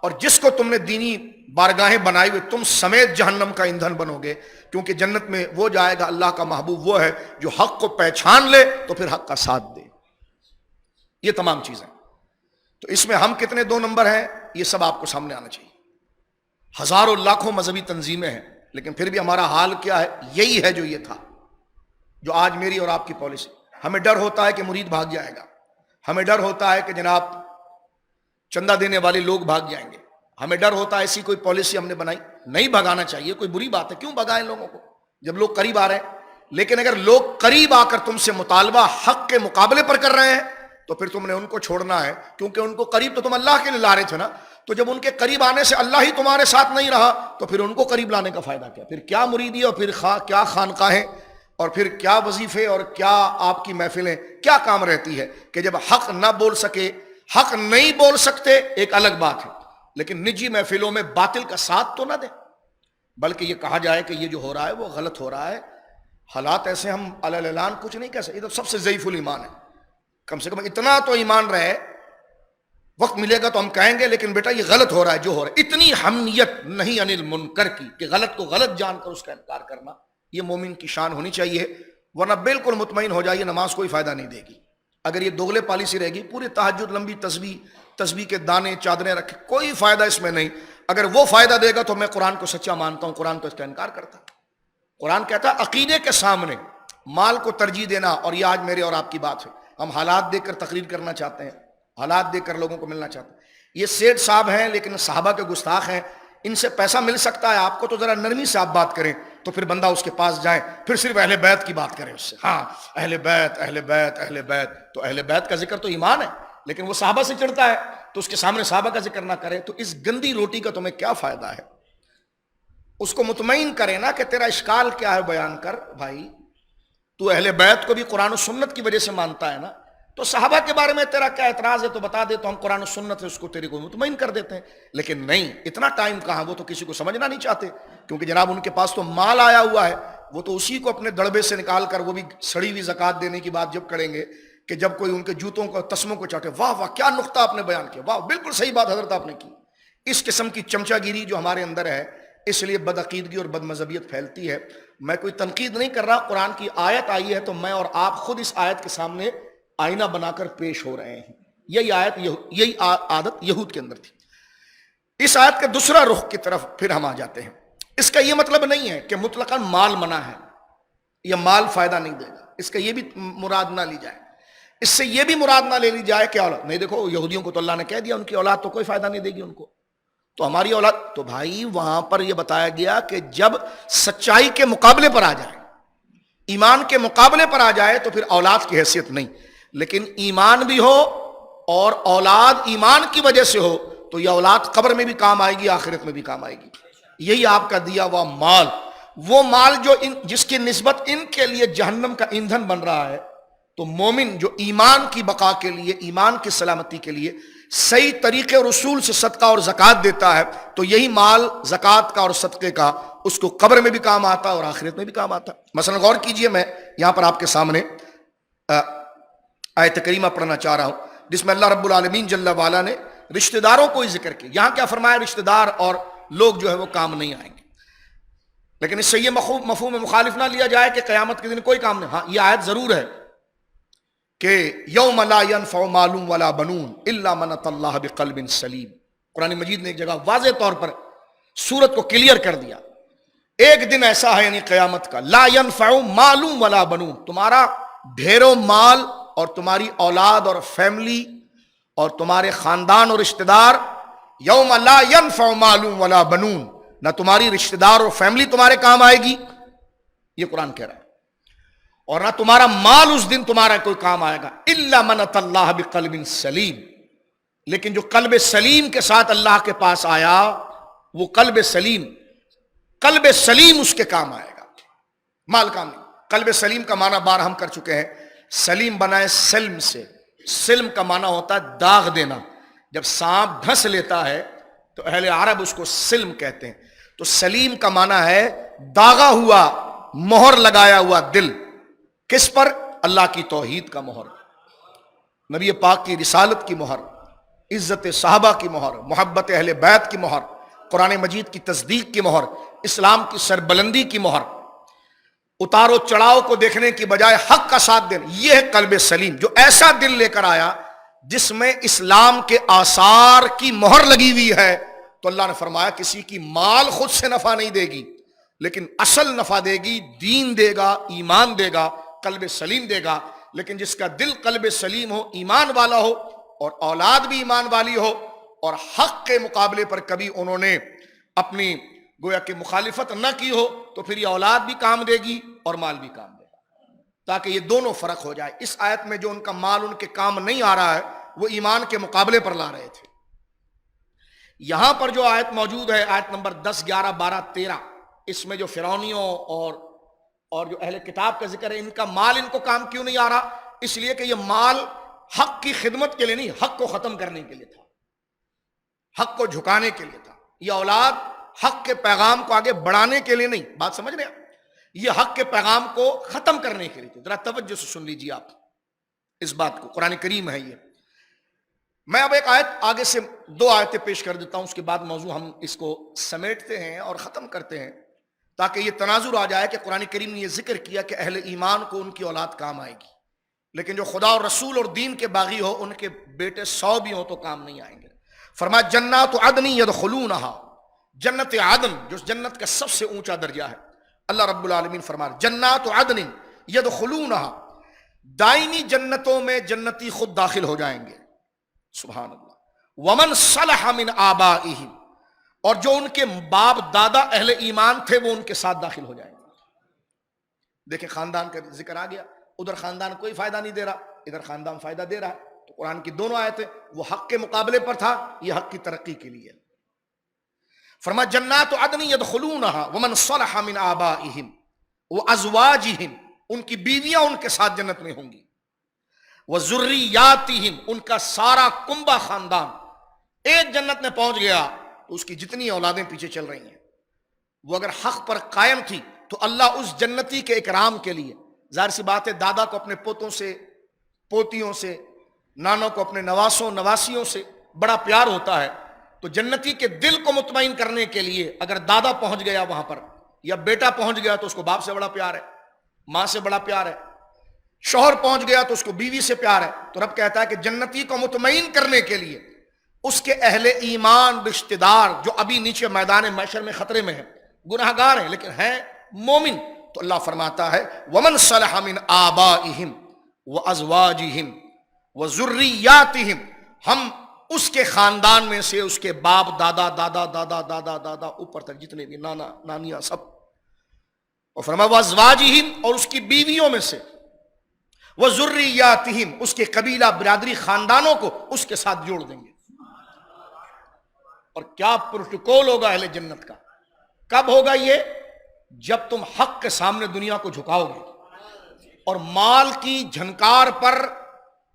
اور جس کو تم نے دینی بارگاہیں بنائی ہوئی تم سمیت جہنم کا ایندھن بنو گے، کیونکہ جنت میں وہ جائے گا، اللہ کا محبوب وہ ہے جو حق کو پہچان لے تو پھر حق کا ساتھ دے۔ یہ تمام چیزیں، تو اس میں ہم کتنے 2 نمبر ہیں، یہ سب آپ کو سامنے آنا چاہیے۔ ہزاروں لاکھوں مذہبی تنظیمیں ہیں، لیکن پھر بھی ہمارا حال کیا ہے؟ یہی ہے جو یہ تھا، جو آج میری اور آپ کی پالیسی۔ ہمیں ڈر ہوتا ہے کہ مرید بھاگ جائے گا، ہمیں ڈر ہوتا ہے کہ جناب چندہ دینے والے لوگ بھاگ جائیں گے، ہمیں ڈر ہوتا ہے ایسی کوئی پالیسی ہم نے بنائی۔ نہیں بھگانا چاہیے، کوئی بری بات ہے، کیوں بھگائیں لوگوں کو جب لوگ قریب آ رہے ہیں؟ لیکن اگر لوگ قریب آ کر تم سے مطالبہ حق کے مقابلے پر کر رہے ہیں تو پھر تم نے ان کو چھوڑنا ہے، کیونکہ ان کو قریب تو تم اللہ کے لیے لا رہے تھے نا۔ تو جب ان کے قریب آنے سے اللہ ہی تمہارے ساتھ نہیں رہا تو پھر ان کو قریب لانے کا فائدہ کیا؟ پھر کیا مریدی اور پھر کیا خانقاہیں اور پھر کیا وظیفے اور کیا آپ کی محفلیں، کیا کام رہتی ہے کہ جب حق نہ بول سکے، حق نہیں بول سکتے ایک الگ بات ہے، لیکن نجی محفلوں میں باطل کا ساتھ تو نہ دیں، بلکہ یہ کہا جائے کہ یہ جو ہو رہا ہے وہ غلط ہو رہا ہے۔ حالات ایسے ہم علی اعلان کچھ نہیں کہہ سکتے، یہ تو سب سے ضعیف الایمان ہے۔ کم سے کم اتنا تو ایمان رہے، وقت ملے گا تو ہم کہیں گے لیکن بیٹا یہ غلط ہو رہا ہے جو ہو رہا ہے۔ اتنی حمیت نہیں عن المنکر کی کہ غلط کو غلط جان کر اس کا انکار کرنا، یہ مومن کی شان ہونی چاہیے، ورنہ بالکل مطمئن ہو جائیے نماز کوئی فائدہ نہیں دے گی۔ اگر یہ دوگلے پالیسی رہے گی، پورے تہجد لمبی تسبیح کے دانے چادریں رکھے، کوئی فائدہ اس میں نہیں۔ اگر وہ فائدہ دے گا تو میں قرآن کو سچا مانتا ہوں، قرآن تو اس کا انکار کرتا۔ قرآن کہتا ہے عقیدے کے سامنے مال کو ترجیح دینا، اور یہ آج میرے اور آپ کی بات ہے۔ ہم حالات دیکھ کر تقریر کرنا چاہتے ہیں، حالات دیکھ کر لوگوں کو ملنا چاہتے ہیں۔ یہ سیٹھ صاحب ہیں لیکن صحابہ کے گستاخ ہیں، ان سے پیسہ مل سکتا ہے آپ کو تو ذرا نرمی سے آپ بات کریں، تو پھر بندہ اس کے پاس جائے، پھر صرف اہل بیت کی بات کرے اس سے، ہاں اہل بیت اہل بیت اہل بیت، تو اہل بیت کا ذکر تو ایمان ہے، لیکن وہ صحابہ سے چڑھتا ہے تو اس کے سامنے صحابہ کا ذکر نہ کرے، تو اس گندی روٹی کا تمہیں کیا فائدہ ہے؟ اس کو مطمئن کرے نا کہ تیرا اشکال کیا ہے، بیان کر بھائی، تو اہل بیت کو بھی قرآن و سنت کی وجہ سے مانتا ہے نا، تو صحابہ کے بارے میں تیرا کیا اعتراض ہے تو بتا دے، تو ہم قرآن و سنت سے اس کو تیرے کو مطمئن کر دیتے ہیں۔ لیکن نہیں، اتنا ٹائم کہاں، وہ تو کسی کو سمجھنا نہیں چاہتے، کیونکہ جناب ان کے پاس تو مال آیا ہوا ہے، وہ تو اسی کو اپنے دڑبے سے نکال کر، وہ بھی سڑی ہوئی زکوٰۃ دینے کی بات جب کریں گے کہ جب کوئی ان کے جوتوں کو تسموں کو چاٹے، واہ واہ کیا نقطہ آپ نے بیان کیا، واہ بالکل صحیح بات حضرت آپ نے کی۔ اس قسم کی چمچا گیری جو ہمارے اندر ہے، اس لیے بدعقیدگی اور بد مذہبیت پھیلتی ہے۔ میں کوئی تنقید نہیں کر رہا، قرآن کی آیت آئی ہے تو میں اور آپ خود اس آیت کے سامنے آئینہ بنا کر پیش ہو رہے ہیں۔ یہی عادت یہود کے اندر تھی۔ اس آیت کے دوسرا رخ کی طرف پھر ہم آ جاتے ہیں۔ اس کا یہ مطلب نہیں ہے کہ مطلقاً مال منع ہے یا مال فائدہ نہیں دے گا، اس کا یہ بھی مراد نہ لی جائے، اس سے یہ بھی مراد نہ لے لی جائے کہ اولاد نہیں، دیکھو یہودیوں کو تو اللہ نے کہہ دیا ان کی اولاد تو کوئی فائدہ نہیں دے گی ان کو، تو ہماری اولاد تو بھائی وہاں پر یہ بتایا گیا کہ جب سچائی کے مقابلے پر آ جائے، ایمان کے مقابلے پر آ جائے تو پھر اولاد کی حیثیت نہیں، لیکن ایمان بھی ہو اور اولاد ایمان کی وجہ سے ہو تو یہ اولاد قبر میں بھی کام آئے گی، آخرت میں بھی کام آئے گی۔ یہی آپ کا دیا ہوا مال، وہ مال جو جس کی نسبت ان کے لیے جہنم کا ایندھن بن رہا ہے، تو مومن جو ایمان کی بقا کے لیے، ایمان کی سلامتی کے لیے صحیح طریقے اور اصول سے صدقہ اور زکوٰۃ دیتا ہے، تو یہی مال زکوٰۃ کا اور صدقے کا اس کو قبر میں بھی کام آتا ہے اور آخرت میں بھی کام آتا ہے۔ مثلا غور کیجئے، میں یہاں پر آپ کے سامنے آیت کریمہ پڑھنا چاہ رہا ہوں جس میں اللہ رب العالمین جل وعلا نے رشتہ داروں کو ہی ذکر کیا۔ یہاں کیا فرمایا؟ رشتہ دار اور لوگ جو ہے وہ کام نہیں آئیں گے، لیکن اس سے یہ مفہوم مخالف نہ لیا جائے کہ قیامت کے دن کوئی کام نہیں۔ ہاں یہ آیت ضرور ہے کہ یوم لا ینفع مال ولا بنون الا من اتى اللہ بقلب سلیم۔ قرآن مجید نے ایک جگہ واضح طور پر سورت کو کلیئر کر دیا، ایک دن ایسا ہے یعنی قیامت کا، لا ینفع مال ولا بنون، تمہارا ڈھیروں مال اور تمہاری اولاد اور فیملی اور تمہارے خاندان اور رشتہ دار، یوم لا ینفع مال ولا بنون، نہ تمہاری رشتہ دار اور فیملی تمہارے کام آئے گی، یہ قرآن کہہ رہا ہے، اور نہ تمہارا مال اس دن تمہارا کوئی کام آئے گا، الا من اتى اللہ بقلب سلیم، لیکن جو قلب سلیم کے ساتھ اللہ کے پاس آیا، وہ قلب سلیم اس کے کام آئے گا، مال کام نہیں۔ قلب سلیم کا معنی بار ہم کر چکے ہیں، سلیم بنائے سلم سے، سلم کا معنی ہوتا ہے داغ دینا، جب سانپ ڈھس لیتا ہے تو اہل عرب اس کو سلم کہتے ہیں، تو سلیم کا معنی ہے داغا ہوا، مہر لگایا ہوا دل، کس پر؟ اللہ کی توحید کا مہر، نبی پاک کی رسالت کی مہر، عزت صحابہ کی مہر، محبت اہل بیت کی مہر، قرآن مجید کی تصدیق کی مہر، اسلام کی سربلندی کی مہر، اتار و چڑھاؤ کو دیکھنے کی بجائے حق کا ساتھ دینا، یہ ہے قلب سلیم، جو ایسا دل لے کر آیا جس میں اسلام کے آثار کی مہر لگی ہوئی ہے۔ تو اللہ نے فرمایا کسی کی مال خود سے نفع نہیں دے گی، لیکن اصل نفع دے گی، دین دے گا، ایمان دے گا، قلب سلیم دے گا۔ لیکن جس کا دل قلب سلیم ہو، ایمان والا ہو، اور اولاد بھی ایمان والی ہو، اور حق کے مقابلے پر کبھی انہوں نے اپنی گویا کہ مخالفت نہ کی ہو، تو پھر یہ اولاد بھی کام دے گی اور مال بھی کام دے گا، تاکہ یہ دونوں فرق ہو جائے۔ اس آیت میں جو ان کا مال ان کے کام نہیں آ رہا ہے، وہ ایمان کے مقابلے پر لا رہے تھے۔ یہاں پر جو آیت موجود ہے، آیت نمبر 10، 11، 12، 13، اس میں جو فرعونیوں اور جو اہل کتاب کا ذکر ہے، ان کا مال ان کو کام کیوں نہیں آ رہا؟ اس لیے کہ یہ مال حق کی خدمت کے لیے نہیں، حق کو ختم کرنے کے لیے تھا، حق کو جھکانے کے لیے تھا۔ یہ اولاد حق کے پیغام کو آگے بڑھانے کے لیے نہیں، بات سمجھ رہے ہیں؟ یہ حق کے پیغام کو ختم کرنے کے لیے تھے۔ ذرا توجہ سے سن لیجیے آپ اس بات کو، قرآن کریم ہے یہ۔ میں اب ایک آیت آگے سے 2 آیتیں پیش کر دیتا ہوں، اس کے بعد موضوع ہم اس کو سمیٹتے ہیں اور ختم کرتے ہیں، تاکہ یہ تناظر آ جائے کہ قرآن کریم نے یہ ذکر کیا کہ اہل ایمان کو ان کی اولاد کام آئے گی، لیکن جو خدا اور رسول اور دین کے باغی ہو، ان کے بیٹے 100 بھی ہوں تو کام نہیں آئیں گے۔ فرمایا جنات عدن یدخلونہا، جنت عدن جو جنت کا سب سے اونچا درجہ ہے، اللہ رب العالمین فرما رہے جنات عدن یدخلونہا، دائمی جنتوں میں جنتی خود داخل ہو جائیں گے، سبحان اللہ۔ ومن صلح من آبائہم، اور جو ان کے باپ دادا اہل ایمان تھے وہ ان کے ساتھ داخل ہو جائیں گے۔ دیکھیں خاندان کا ذکر آ گیا، ادھر خاندان کوئی فائدہ نہیں دے رہا، ادھر خاندان فائدہ دے رہا ہے۔ تو قرآن کی دونوں آیتیں، وہ حق کے مقابلے پر تھا، یہ حق کی ترقی کے لیے۔ فرمایا جنات عدن یدخلونہا ومن صلح من آبائہم وازواجہم، ان کی بیویاں ان کے ساتھ جنت میں ہوں گی، وذریاتہم، ان کا سارا کنبہ خاندان ایک جنت میں پہنچ گیا تو اس کی جتنی اولادیں پیچھے چل رہی ہیں، وہ اگر حق پر قائم تھی تو اللہ اس جنتی کے اکرام کے لیے، ظاہر سی بات ہے دادا کو اپنے پوتوں سے، پوتیوں سے، نانوں کو اپنے نواسوں نواسیوں سے بڑا پیار ہوتا ہے، تو جنتی کے دل کو مطمئن کرنے کے لیے اگر دادا پہنچ گیا وہاں پر یا بیٹا پہنچ گیا تو اس کو باپ سے بڑا پیار ہے، ماں سے بڑا پیار ہے، شوہر پہنچ گیا تو اس کو بیوی سے پیار ہے۔ تو رب کہتا ہے کہ جنتی کو مطمئن کرنے کے لیے اس کے اہل ایمان رشتہ دار جو ابھی نیچے میدان محشر میں خطرے میں ہیں، گناہ گار ہیں لیکن ہیں مومن، تو اللہ فرماتا ہے ومن صلح من آبائہم وازواجہم وذریاتہم، ہم اس کے خاندان میں سے، اس کے باپ دادا دادا دادا دادا دادا اوپر تک جتنے بھی نانا نانیاں سب، اور فرمایا وازواجہم، اور اس کی بیویوں میں سے، وذریاتہم، اس کے قبیلہ برادری خاندانوں کو اس کے ساتھ جوڑ دیں گے۔ اور کیا پروٹوکول ہوگا اہل جنت کا، کب ہوگا یہ؟ جب تم حق کے سامنے دنیا کو جھکاؤ گے اور مال کی جھنکار پر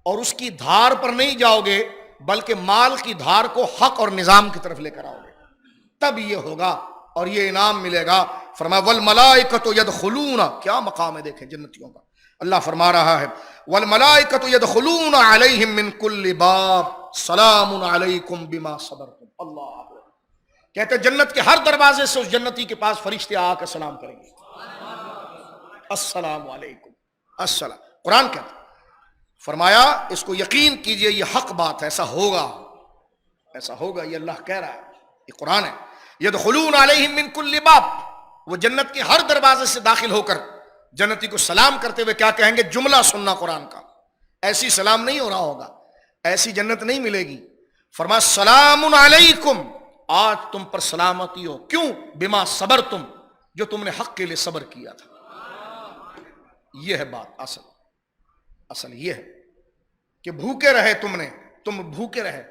اور اس کی دھار پر نہیں جاؤ گے، بلکہ مال کی دھار کو حق اور نظام کی طرف لے کر آؤ گے، تب یہ ہوگا اور یہ انعام ملے گا۔ فرمایا والملائکۃ یدخلون، کیا مقام ہے دیکھیں جنتیوں کا، اللہ فرما رہا ہے والملائکۃ یدخلون علیہم من کل باب سلام علیکم بما صبرتم۔ اللہ کہتے ہیں جنت کے ہر دروازے سے اس جنتی کے پاس فرشتے آ کر سلام کریں گے، السلام علیکم، السلام۔ قرآن کہتا ہے، فرمایا اس کو یقین کیجئے یہ حق بات ہے، ایسا ہوگا، ایسا ہوگا، یہ اللہ کہہ رہا ہے، یہ قرآن ہے۔ یدخلون علیہم من کل باب، وہ جنت کے ہر دروازے سے داخل ہو کر جنتی کو سلام کرتے ہوئے کیا کہیں گے؟ جملہ سننا قرآن کا، ایسی سلام نہیں ہو رہا ہوگا، ایسی جنت نہیں ملے گی۔ فرمایا سلام علیکم، آج تم پر سلامتی ہو، کیوں؟ بما صبرتم، جو تم نے حق کے لیے صبر کیا تھا۔ یہ ہے بات، اصل یہ ہے کہ بھوکے رہے تم بھوکے رہے،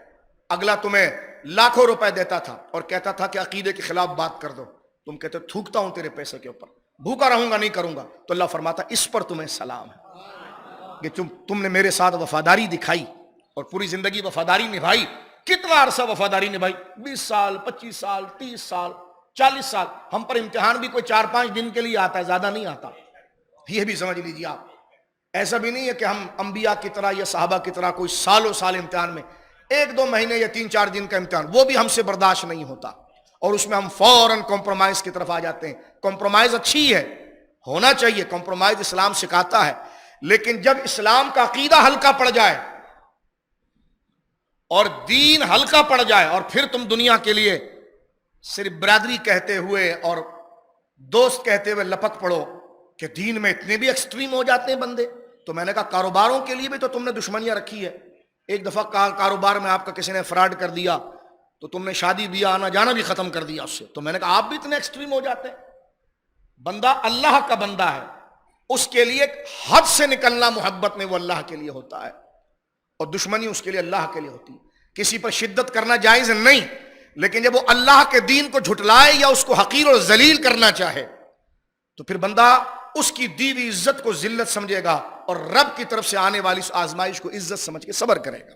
اگلا تمہیں لاکھوں روپے دیتا تھا اور کہتا تھا کہ عقیدے کے خلاف بات کر دو، تم کہتے تھوکتا ہوں تیرے پیسے کے اوپر، بھوکا رہوں گا نہیں کروں گا، تو اللہ فرماتا اس پر تمہیں سلام ہے کہ تم نے میرے ساتھ وفاداری دکھائی اور پوری زندگی وفاداری نبھائی۔ کتنا عرصہ وفاداری نبھائی؟ 20 سال، 25 سال، 30 سال، 40 سال۔ ہم پر امتحان بھی کوئی 4-5 دن کے لیے آتا ہے، زیادہ نہیں آتا، یہ بھی سمجھ لیجیے آپ۔ ایسا بھی نہیں ہے کہ ہم انبیاء کی طرح یا صحابہ کی طرح کوئی سالوں سال امتحان میں، 1 2 مہینے یا 3 4 دن کا امتحان، وہ بھی ہم سے برداشت نہیں ہوتا، اور اس میں ہم فوراً کمپرومائز کی طرف آ جاتے ہیں۔ کمپرومائز اچھی ہے، ہونا چاہیے، کمپرومائز اسلام سکھاتا ہے، لیکن جب اسلام کا عقیدہ ہلکا پڑ جائے اور دین ہلکا پڑ جائے، اور پھر تم دنیا کے لیے صرف برادری کہتے ہوئے اور دوست کہتے ہوئے لپک پڑو کہ دین میں اتنے بھی ایکسٹریم ہو جاتے ہیں بندے۔ تو میں نے کہا کاروباروں کے لیے بھی تو تم نے دشمنیاں رکھی ہے۔ ایک دفعہ کاروبار میں آپ کا کسی نے فراڈ کر دیا تو تم نے شادی بیاہ آنا جانا بھی ختم کر دیا اس سے۔ تو میں نے کہا آپ بھی اتنے ایکسٹریم ہو جاتے ہیں؟ بندہ اللہ کا بندہ ہے، اس کے لیے حد سے نکلنا محبت میں وہ اللہ کے لیے ہوتا ہے، اور دشمنی اس کے لیے اللہ کے لیے ہوتی ہے۔ کسی پر شدت کرنا جائز نہیں، لیکن جب وہ اللہ کے دین کو جھٹلائے یا اس کو حقیر اور ذلیل کرنا چاہے تو پھر بندہ اس کی دی ہوئی عزت کو ذلت سمجھے گا، اور رب کی طرف سے آنے والی اس آزمائش کو عزت سمجھ کے صبر کرے گا۔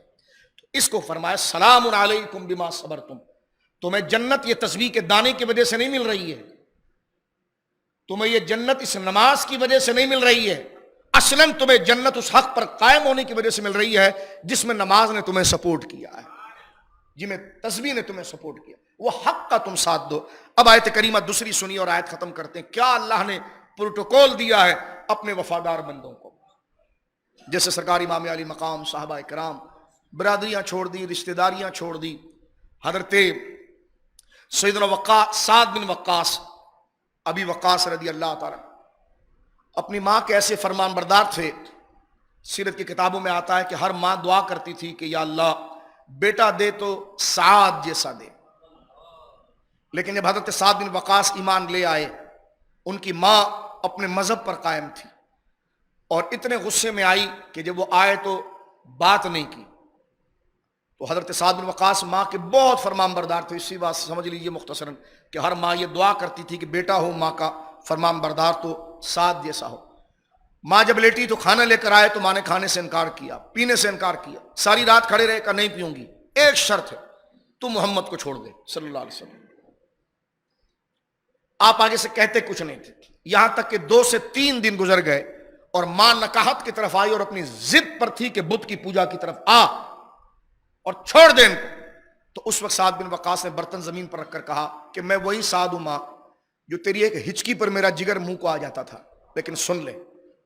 تو اس کو فرمایا سلام علیکم بما صبرتم، تمہیں جنت یہ تسبیح کے دانے کی وجہ سے نہیں مل رہی ہے، تمہیں یہ جنت اس نماز کی وجہ سے نہیں مل رہی ہے، اصلاً تمہیں جنت اس حق پر قائم ہونے کی وجہ سے مل رہی ہے جس میں نماز نے تمہیں سپورٹ کیا ہے، جس میں تسبیح نے تمہیں سپورٹ کیا، وہ حق کا تم ساتھ دو۔ اب آیت کریمہ دوسری سنی اور آیت ختم کرتے ہیں۔ کیا اللہ نے پروٹوکول دیا ہے اپنے وفادار بندوں کو، جیسے سرکار امام علی مقام، صحابہ کرام، برادریاں چھوڑ دی، رشتہ داریاں چھوڑ دی۔ حضرت سیدنا وقاص، سعد بن وقاص، ابی وقاص رضی اللہ تعالیٰ اپنی ماں کے ایسے فرمان بردار تھے، سیرت کی کتابوں میں آتا ہے کہ ہر ماں دعا کرتی تھی کہ یا اللہ بیٹا دے تو سعد جیسا دے، لیکن جب حضرت سعد بن وقاص ایمان لے آئے، ان کی ماں اپنے مذہب پر قائم تھی، اور اتنے غصے میں آئی کہ جب وہ آئے تو بات نہیں کی۔ تو حضرت سعد بن وقاص ماں کے بہت فرمان بردار تھے۔ اسی بات سمجھ لیجئے مختصراً کہ ہر ماں یہ دعا کرتی تھی کہ بیٹا ہو ماں کا فرمان بردار تو سعد جیسا ہو۔ ماں جب لیٹی تو کھانا لے کر آئے تو ماں نے کھانے سے انکار کیا، پینے سے انکار کیا، ساری رات کھڑے رہے کہا نہیں پیوں گی، ایک شرط ہے تو محمد کو چھوڑ دے صلی اللہ علیہ وسلم۔ آپ آگے سے کہتے کچھ نہیں تھے، یہاں تک کہ 2 سے 3 دن گزر گئے اور ماں نکاحت کی طرف آئی اور اپنی ضد پر تھی کہ بت کی پوجا کی طرف آ اور چھوڑ دے ان کو۔ تو اس وقت سعد بن وقاص نے برتن زمین پر رکھ کر کہا کہ میں وہی سعد ہوں ماں جو تیری ایک ہچکی پر میرا جگر منہ کو آ جاتا تھا، لیکن سن لے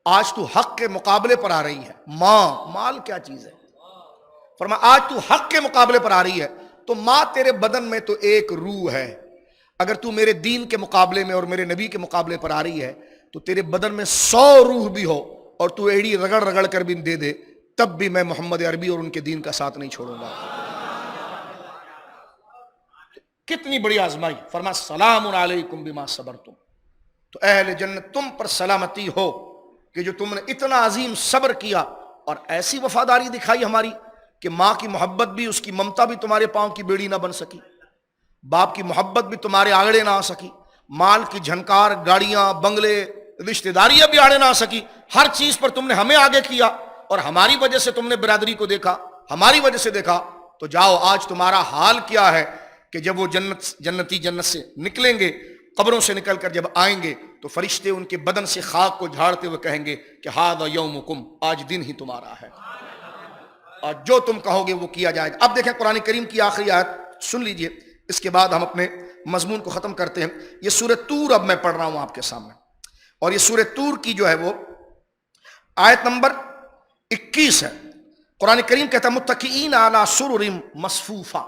آج تو حق کے مقابلے پر آ رہی ہے۔ ماں، مال کیا چیز ہے؟ فرمایا آج تو حق کے مقابلے پر آ رہی ہے تو ماں تیرے بدن میں تو ایک روح ہے، اگر تو میرے دین کے مقابلے میں اور میرے نبی کے مقابلے پر آ رہی ہے تو تیرے بدن میں 100 روح بھی ہو اور تو ایڑی رگڑ رگڑ کر بھی دے دے، تب بھی میں محمد عربی اور ان کے دین کا ساتھ نہیں چھوڑوں گا۔ کتنی بڑی آزمائی۔ فرمایا سلام علیکم بما صبرتم، تو اہل جنت تم پر سلامتی ہو کہ جو تم نے اتنا عظیم صبر کیا اور ایسی وفاداری دکھائی ہماری کہ ماں کی محبت بھی، اس کی ممتا بھی تمہارے پاؤں کی بیڑی نہ بن سکی، باپ کی محبت بھی تمہارے آگڑے نہ آ سکی، مال کی جھنکار، گاڑیاں، بنگلے، رشتہ داریاں بھی آڑے نہ آ سکی، ہر چیز پر تم نے ہمیں آگے کیا، اور ہماری وجہ سے تم نے برادری کو دیکھا، ہماری وجہ سے دیکھا۔ تو جاؤ آج تمہارا حال کیا ہے کہ جب وہ جنتی جنت سے نکلیں گے، قبروں سے نکل کر جب آئیں گے تو فرشتے ان کے بدن سے خاک کو جھاڑتے ہوئے کہیں گے کہ ھذا یومکم، آج دن ہی تمہارا ہے، اور جو تم کہو گے وہ کیا جائے گا۔ اب دیکھیں قرآن کریم کی آخری آیت سن لیجئے، اس کے بعد ہم اپنے مضمون کو ختم کرتے ہیں۔ یہ سورہ طور اب میں پڑھ رہا ہوں آپ کے سامنے، اور یہ سورہ طور کی جو ہے وہ آیت نمبر 21 ہے۔ قرآن کریم کہتا ہے متکئین علی سرر مصفوفہ،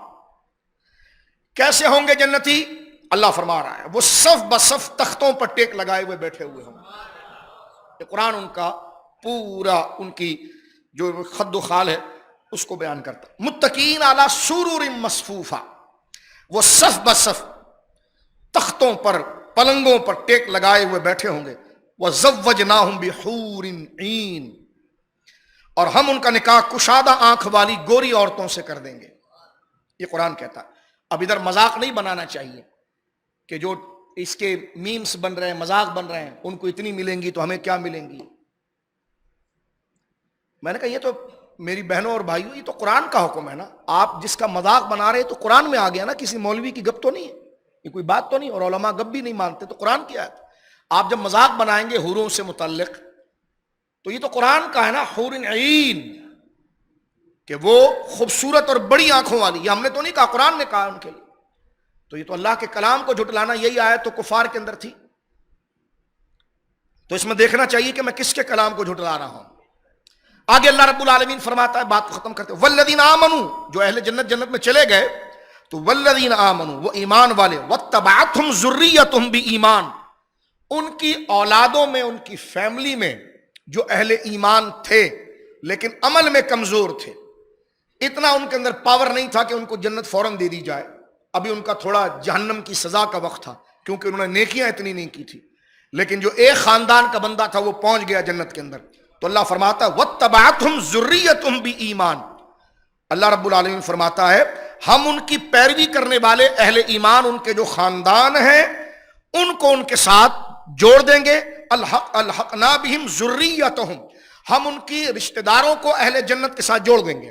کیسے ہوں گے جنتی؟ اللہ فرما رہا ہے وہ صف بصف تختوں پر ٹیک لگائے ہوئے بیٹھے ہوئے ہوں گے۔ یہ قرآن ان کا پورا، ان کی جو خد و خال ہے اس کو بیان کرتا ہے۔ متکئین علی سرر مصفوفہ، وہ صف بصف تختوں پر، پلنگوں پر ٹیک لگائے ہوئے بیٹھے ہوں گے۔ وَزَوَّجْنَاهُمْ بِحُورٍ عِین، اور ہم ان کا نکاح کشادہ آنکھ والی گوری عورتوں سے کر دیں گے۔ یہ قرآن کہتا ہے۔ اب ادھر مذاق نہیں بنانا چاہیے کہ جو اس کے میمز بن رہے ہیں، مذاق بن رہے ہیں، ان کو اتنی ملیں گی تو ہمیں کیا ملیں گی۔ میں نے کہا یہ تو میری بہنوں اور بھائیوں یہ تو قرآن کا حکم ہے نا، آپ جس کا مذاق بنا رہے تو قرآن میں آ گیا نا، کسی مولوی کی گپ تو نہیں ہے، یہ کوئی بات تو نہیں، اور علماء گپ بھی نہیں مانتے، تو قرآن کی آیت۔ آپ جب مذاق بنائیں گے حوروں سے متعلق تو یہ تو قرآن کا ہے نا، حور عین، کہ وہ خوبصورت اور بڑی آنکھوں والی، یہ ہم نے تو نہیں کہا، قرآن نے کہا ان کے لیے، تو یہ تو اللہ کے کلام کو جھٹلانا، یہی آیت تو کفار کے اندر تھی. تو اس میں دیکھنا چاہیے کہ میں کس کے کلام کو جھٹلا رہا ہوں. آگے اللہ رب العالمین فرماتا ہے، بات کو ختم کرتے ہیں، والذین آمنوا، جو اہل جنت جنت میں چلے گئے تو والذین آمنوا، وہ ایمان والے، واتبعتہم ذریتہم بایمان، ان کی اولادوں میں، ان کی فیملی میں جو اہل ایمان تھے لیکن عمل میں کمزور تھے، اتنا ان کے اندر پاور نہیں تھا کہ ان کو جنت فوراً دے دی جائے، ابھی ان کا تھوڑا جہنم کی سزا کا وقت تھا کیونکہ انہوں نے نیکیاں اتنی نہیں کی تھی. لیکن جو ایک خاندان کا بندہ تھا وہ پہنچ گیا جنت کے اندر، تو اللہ فرماتا ہے واتبعتہم ذریتہم بایمان، اللہ رب العالمین فرماتا ہے ہم ان کی پیروی کرنے والے اہل ایمان، ان کے جو خاندان ہیں ان کو ان کے ساتھ جوڑ دیں گے. الحقنا بہم ذریتہم، ہم ان کی رشتہ داروں کو اہل جنت کے ساتھ جوڑ دیں گے.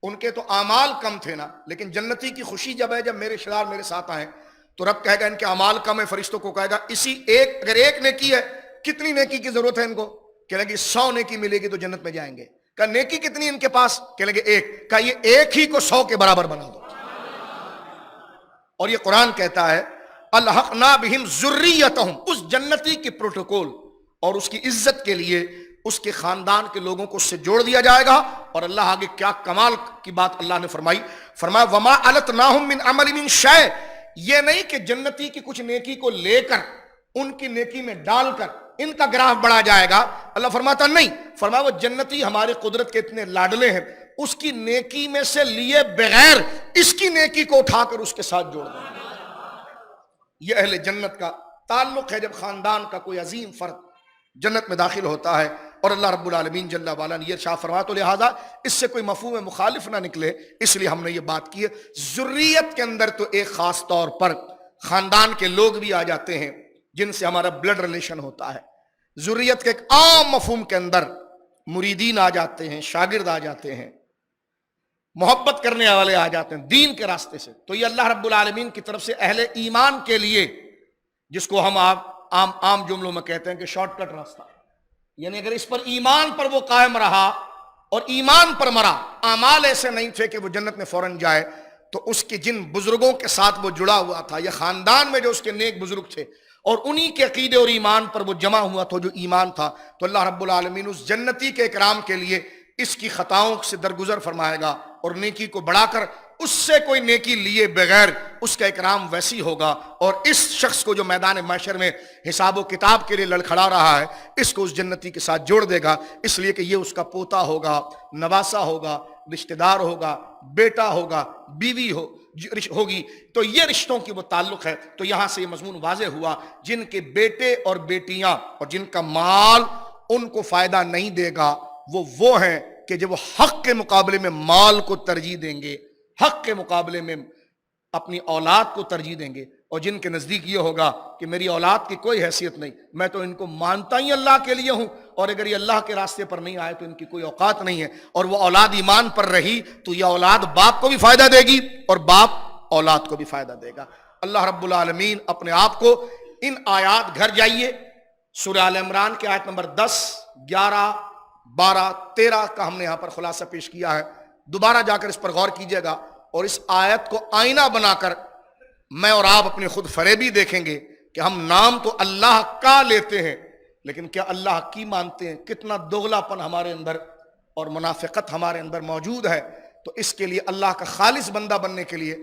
ان کے تو اعمال کم تھے نا، لیکن جنتی کی خوشی جب ہے جب میرے رشتہ دار میرے ساتھ آئیں تو رب کہے گا ان کے اعمال کم ہے، فرشتوں کو کہے گا اسی ایک، اگر ایک نیکی ہے، کتنی نیکی کی ضرورت ہے ان کو؟ کہ لگے 100 نیکی ملے گی تو جنت میں جائیں گے. کہا نیکی کتنی ان کے پاس؟ کہ لگے ایک. کہا یہ ایک ہی کو 100 کے برابر بنا دو. اور یہ قرآن کہتا ہے الحقنا بہم ذریتہم، اس جنتی کی پروٹوکول اور اس کی عزت کے لیے اس کے خاندان کے لوگوں کو اس سے جوڑ دیا جائے گا. اور اللہ آگے کیا کمال کی بات اللہ نے فرمایا وما علتناہم من عمل من شیء، یہ نہیں کہ جنتی کی کچھ نیکی کو لے کر ان کی نیکی میں ڈال کر ان کا گراف بڑھا جائے گا. اللہ فرماتا نہیں، فرمایا وہ جنتی ہمارے قدرت کے اتنے لاڈلے ہیں، اس کی نیکی میں سے لیے بغیر اس کی نیکی کو اٹھا کر اس کے ساتھ جوڑ دیں. یہ اہل جنت کا تعلق ہے جب خاندان کا کوئی عظیم فرد جنت میں داخل ہوتا ہے. اور اللہ رب العالمین جل وعلا نے یہ ارشاد فرمایا، تو لہذا اس سے کوئی مفہوم مخالف نہ نکلے، اس لیے ہم نے یہ بات کی ہے. ذریت کے اندر تو ایک خاص طور پر خاندان کے لوگ بھی آ جاتے ہیں جن سے ہمارا بلڈ ریلیشن ہوتا ہے. ذریت کے ایک عام مفہوم کے اندر مریدین آ جاتے ہیں، شاگرد آ جاتے ہیں، محبت کرنے والے آ جاتے ہیں دین کے راستے سے. تو یہ اللہ رب العالمین کی طرف سے اہل ایمان کے لیے، جس کو ہم عام جملوں میں کہتے ہیں کہ شارٹ کٹ راستہ، یعنی اگر اس پر ایمان پر وہ قائم رہا اور ایمان پر مرا، اعمال ایسے نہیں تھے کہ وہ جنت میں فوراً جائے، تو اس کے جن بزرگوں کے ساتھ وہ جڑا ہوا تھا یا خاندان میں جو اس کے نیک بزرگ تھے اور انہی کے عقیدے اور ایمان پر وہ جمع ہوا تھا جو ایمان تھا، تو اللہ رب العالمین اس جنتی کے اکرام کے لیے اس کی خطاؤں سے درگزر فرمائے گا اور نیکی کو بڑھا کر اس سے کوئی نیکی لیے بغیر اس کا اکرام ویسی ہوگا. اور اس شخص کو جو میدان محشر میں حساب و کتاب کے لیے لڑکھڑا رہا ہے، اس کو اس جنتی کے ساتھ جوڑ دے گا، اس لیے کہ یہ اس کا پوتا ہوگا، نواسا ہوگا، رشتہ دار ہوگا، بیٹا ہوگا، بیوی ہوگی. تو یہ رشتوں کی وہ تعلق ہے. تو یہاں سے یہ مضمون واضح ہوا، جن کے بیٹے اور بیٹیاں اور جن کا مال ان کو فائدہ نہیں دے گا، وہ ہیں کہ جب وہ حق کے مقابلے میں مال کو ترجیح دیں گے، حق کے مقابلے میں اپنی اولاد کو ترجیح دیں گے، اور جن کے نزدیک یہ ہوگا کہ میری اولاد کی کوئی حیثیت نہیں، میں تو ان کو مانتا ہی اللہ کے لیے ہوں، اور اگر یہ اللہ کے راستے پر نہیں آئے تو ان کی کوئی اوقات نہیں ہے، اور وہ اولاد ایمان پر رہی تو یہ اولاد باپ کو بھی فائدہ دے گی اور باپ اولاد کو بھی فائدہ دے گا. اللہ رب العالمین اپنے آپ کو ان آیات، گھر جائیے سورہ آل عمران کے آیت نمبر 10، 11، 12، 13 کا ہم نے یہاں پر خلاصہ پیش کیا ہے. دوبارہ جا کر اس پر غور کیجئے گا اور اس آیت کو آئینہ بنا کر میں اور آپ اپنے خود فریبی دیکھیں گے کہ ہم نام تو اللہ کا لیتے ہیں لیکن کیا اللہ کی مانتے ہیں؟ کتنا دوغلا پن ہمارے اندر اور منافقت ہمارے اندر موجود ہے. تو اس کے لیے اللہ کا خالص بندہ بننے کے لیے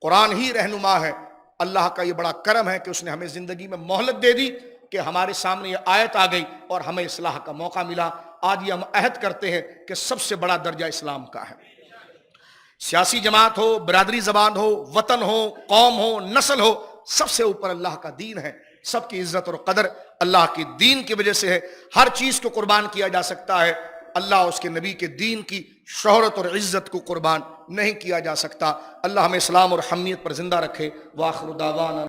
قرآن ہی رہنما ہے. اللہ کا یہ بڑا کرم ہے کہ اس نے ہمیں زندگی میں مہلت دے دی کہ ہمارے سامنے یہ آیت آ گئی اور ہمیں اصلاح کا موقع ملا. آج یہ ہم عہد کرتے ہیں کہ سب سے بڑا درجہ اسلام کا ہے. سیاسی جماعت ہو، برادری زبان ہو، وطن ہو، قوم ہو، نسل ہو، سب سے اوپر اللہ کا دین ہے. سب کی عزت اور قدر اللہ کے دین کی وجہ سے ہے. ہر چیز کو قربان کیا جا سکتا ہے، اللہ اس کے نبی کے دین کی شہرت اور عزت کو قربان نہیں کیا جا سکتا. اللہ ہمیں اسلام اور حمیت پر زندہ رکھے. وآخر دعوانا